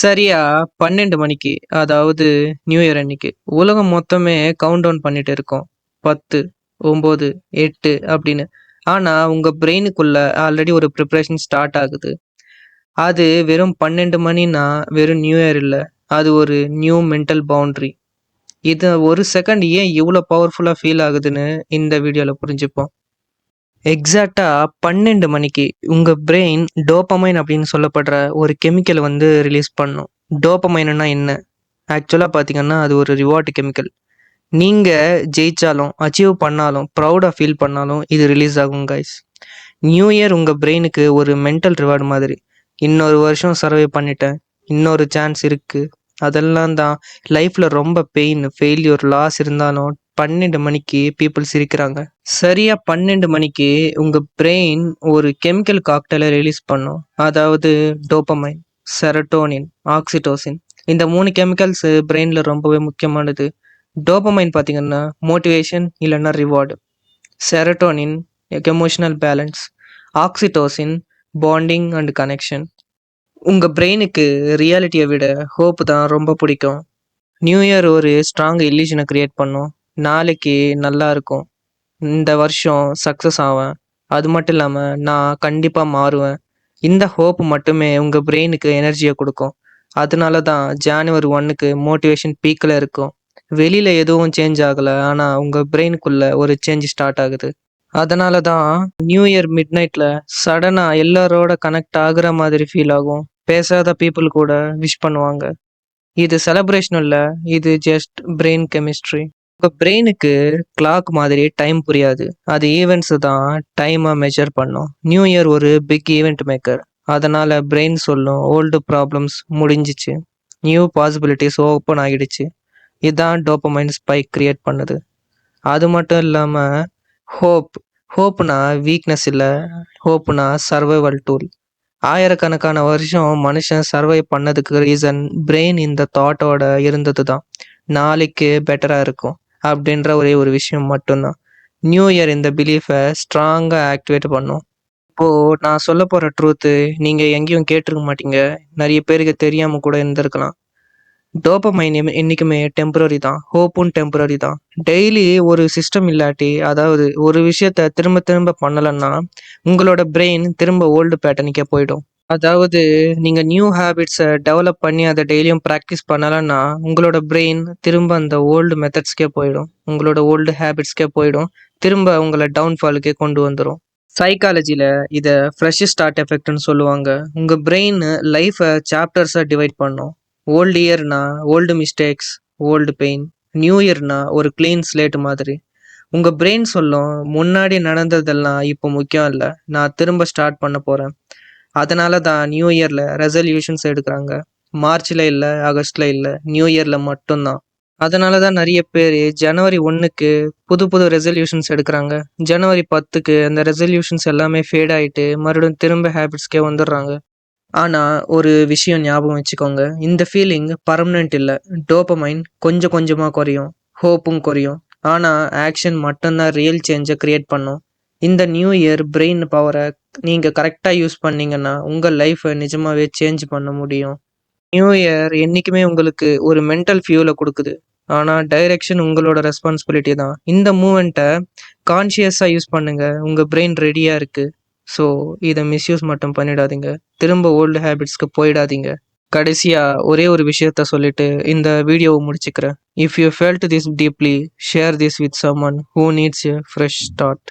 சரியா 12 மணிக்கு, அதாவது நியூ இயர் அன்னைக்கு, உலகம் மொத்தமே கவுண்ட் டவுன் பண்ணிட்டு இருக்கோம். 10, 9, 8 அப்படின்னு. ஆனா, உங்க பிரெயினுக்குள்ள ஆல்ரெடி ஒரு பிரிப்பரேஷன் ஸ்டார்ட் ஆகுது. அது வெறும் 12 மணின்னா, வெறும் நியூ இயர் இல்ல. அது ஒரு நியூ மென்டல் பவுண்டரி. இது ஒரு செகண்ட் ஏன் இவ்ளோ பவர்ஃபுல்லா ஃபீல் ஆகுதுன்னு இந்த வீடியோல புரிஞ்சுப்போம். எக்ஸாக்ட்டா 12 மணிக்கு உங்க பிரெயின் டோபமைன் அப்படின்னு சொல்லப்படுற ஒரு கெமிக்கல் வந்து ரிலீஸ் பண்ணும். டோபமைன்னா என்ன? ஆக்சுவலா பார்த்தீங்கன்னா, அது ஒரு ரிவார்ட் கெமிக்கல். நீங்க ஜெயிச்சாலும், அச்சீவ் பண்ணாலும், ப்ரவுடா ஃபீல் பண்ணாலும் இது ரிலீஸ் ஆகும் கைஸ். நியூ இயர் உங்க பிரெயினுக்கு ஒரு மென்டல் ரிவார்ட் மாதிரி. இன்னொரு வருஷம் சர்வை பண்ணிட்டேன். இன்னொரு சான்ஸ் இருக்கு. அதெல்லாம் தான் லைஃப்ல ரொம்ப பெயின், ஃபெயில்யூர், லாஸ் இருந்தாலும் 12 மணிக்கு பீப்பிள் சிரிக்கிறாங்க. சரியா 12 மணிக்கு உங்க பிரெயின் ஒரு கெமிக்கல் காக்டெயில ரிலீஸ் பண்ணும். அதாவது டோபமைன், செரட்டோனின், ஆக்சிடோசின். இந்த 3 கெமிக்கல்ஸ் பிரெயின்ல ரொம்பவே முக்கியமானது. டோபமைன் பார்த்தீங்கன்னா மோட்டிவேஷன் இல்லைன்னா reward. Serotonin emotional balance. Oxytocin bonding and connection. உங்க பிரெயினுக்கு ரியாலிட்டியை விட ஹோப் தான் ரொம்ப பிடிக்கும். நியூ இயர் ஒரு ஸ்ட்ராங் இல்லூஷனை கிரியேட் பண்ணும். நாளைக்கு நல்லா இருக்கும், இந்த வருஷம் சக்ஸஸ் ஆவேன், அது மட்டும் இல்லாமல் நான் கண்டிப்பாக மாறுவேன். இந்த ஹோப் மட்டுமே உங்கள் பிரெயினுக்கு எனர்ஜியை கொடுக்கும். அதனால தான் ஜான்வரி 1க்கு மோட்டிவேஷன் பீக்கில் இருக்கும். வெளியில் எதுவும் சேஞ்ச் ஆகலை, ஆனால் உங்கள் பிரெயினுக்குள்ள ஒரு சேஞ்ச் ஸ்டார்ட் ஆகுது. அதனால தான் நியூ இயர் மிட் நைட்டில் சடனாக எல்லாரோட கனெக்ட் ஆகுற மாதிரி ஃபீல் ஆகும். பேசாத பீப்புள் கூட விஷ் பண்ணுவாங்க. இது செலிப்ரேஷன் இல்லை, இது ஜஸ்ட் பிரெயின் கெமிஸ்ட்ரி. உங்கள் பிரெயினுக்கு கிளாக் மாதிரி டைம் புரியாது. அது ஈவெண்ட்ஸு தான் டைமாக மெஷர் பண்ணும். நியூ இயர் ஒரு பிக் ஈவெண்ட் மேக்கர். அதனால் பிரெயின் சொல்லும் ஓல்டு ப்ராப்ளம்ஸ் முடிஞ்சிச்சு, நியூ பாசிபிலிட்டிஸ் ஓப்பன் ஆகிடுச்சு. இதுதான் டோபமைன் ஸ்பைக் கிரியேட் பண்ணுது. அது மட்டும் இல்லாமல் ஹோப். ஹோப்னா வீக்னஸ் இல்லை, ஹோப்னா சர்வைவல் டூல். ஆயிரக்கணக்கான வருஷம் மனுஷன் சர்வை பண்ணதுக்கு ரீசன் பிரெயின் இந்த தாட்டோட இருந்தது தான். நாளைக்கு பெட்டராக இருக்கும் அப்படின்ற ஒரே ஒரு விஷயம் மட்டும்தான். நியூ இயர் இந்த பிலீஃபை ஸ்ட்ராங்காக ஆக்டிவேட் பண்ணும். இப்போது நான் சொல்ல போகிற ட்ரூத்து நீங்கள் எங்கேயும் கேட்டிருக்க மாட்டீங்க. நிறைய பேருக்கு தெரியாமல் கூட இருந்திருக்கலாம். டோபமைன் என்றைக்குமே டெம்பரரி தான், ஹோப்பும் டெம்பரரி தான். டெய்லி ஒரு சிஸ்டம் இல்லாட்டி, அதாவது ஒரு விஷயத்த திரும்ப திரும்ப பண்ணலைன்னா உங்களோட பிரெயின் திரும்ப ஓல்டு பேட்டர்னுக்கே போயிடும். அதாவது நீங்க நியூ ஹேபிட்ஸை டெவலப் பண்ணி அதை டெய்லியும் ப்ராக்டிஸ் பண்ணலைன்னா உங்களோட பிரெயின் திரும்ப அந்த ஓல்டு மெத்தட்ஸ்க்கே போயிடும், உங்களோட ஓல்டு ஹேபிட்ஸ்க்கே போயிடும். திரும்ப உங்களை டவுன்ஃபாலுக்கே கொண்டு வந்துடும். சைக்காலஜியில் இதை ஃப்ரெஷ் ஸ்டார்ட் எஃபெக்ட்னு சொல்லுவாங்க. உங்கள் பிரெயின் லைஃப்பை சாப்டர்ஸாக டிவைட் பண்ணும். ஓல்டு இயர்னா old mistakes, old pain. New இயர்னா ஒரு க்ளீன் ஸ்லேட் மாதிரி. உங்கள் பிரெயின் சொல்லும், முன்னாடி நடந்ததெல்லாம் இப்போ முக்கியம் இல்லை, நான் திரும்ப ஸ்டார்ட் பண்ண போகிறேன். அதனால தான் நியூ இயரில் ரெசல்யூஷன்ஸ் எடுக்கிறாங்க. மார்ச்சில் இல்லை, ஆகஸ்டில் இல்லை, நியூ இயரில் மட்டும்தான். அதனால தான் நிறைய பேர் ஜனவரி 1க்கு புது புது ரெசல்யூஷன்ஸ் எடுக்கிறாங்க. ஜனவரி 10க்கு அந்த ரெசல்யூஷன்ஸ் எல்லாமே ஃபேட் ஆகிட்டு மறுபடியும் திரும்ப ஹேபிட்ஸ்க்கே வந்துடுறாங்க. ஆனால் ஒரு விஷயம் ஞாபகம் வச்சுக்கோங்க, இந்த ஃபீலிங் பர்மனெண்ட் இல்லை. டோபமைன் கொஞ்சம் கொஞ்சமாக குறையும், ஹோப்பும் குறையும். ஆனால் ஆக்ஷன் மட்டும்தான் ரியல் சேஞ்சை க்ரியேட் பண்ணும். இந்த நியூ இயர் பிரெயின் பவரை நீங்கள் கரெக்டாக யூஸ் பண்ணீங்கன்னா உங்கள் லைஃப்பை நிஜமாகவே சேஞ்ச் பண்ண முடியும். நியூ இயர் என்றைக்குமே உங்களுக்கு ஒரு மென்டல் ஃபியூலை கொடுக்குது. ஆனால் டைரெக்ஷன் உங்களோட ரெஸ்பான்சிபிலிட்டி தான். இந்த மூமெண்ட்டை கான்ஷியஸாக யூஸ் பண்ணுங்கள். உங்கள் பிரெயின் ரெடியாக இருக்குது. ஸோ இதை மிஸ்யூஸ் மட்டும் பண்ணிடாதீங்க. திரும்ப ஓல்டு ஹேபிட்ஸ்க்கு போயிடாதீங்க. கடைசியாக ஒரே ஒரு விஷயத்த சொல்லிட்டு இந்த வீடியோவை முடிச்சுக்கிறேன். If you felt this deeply, share this with someone who needs a fresh start.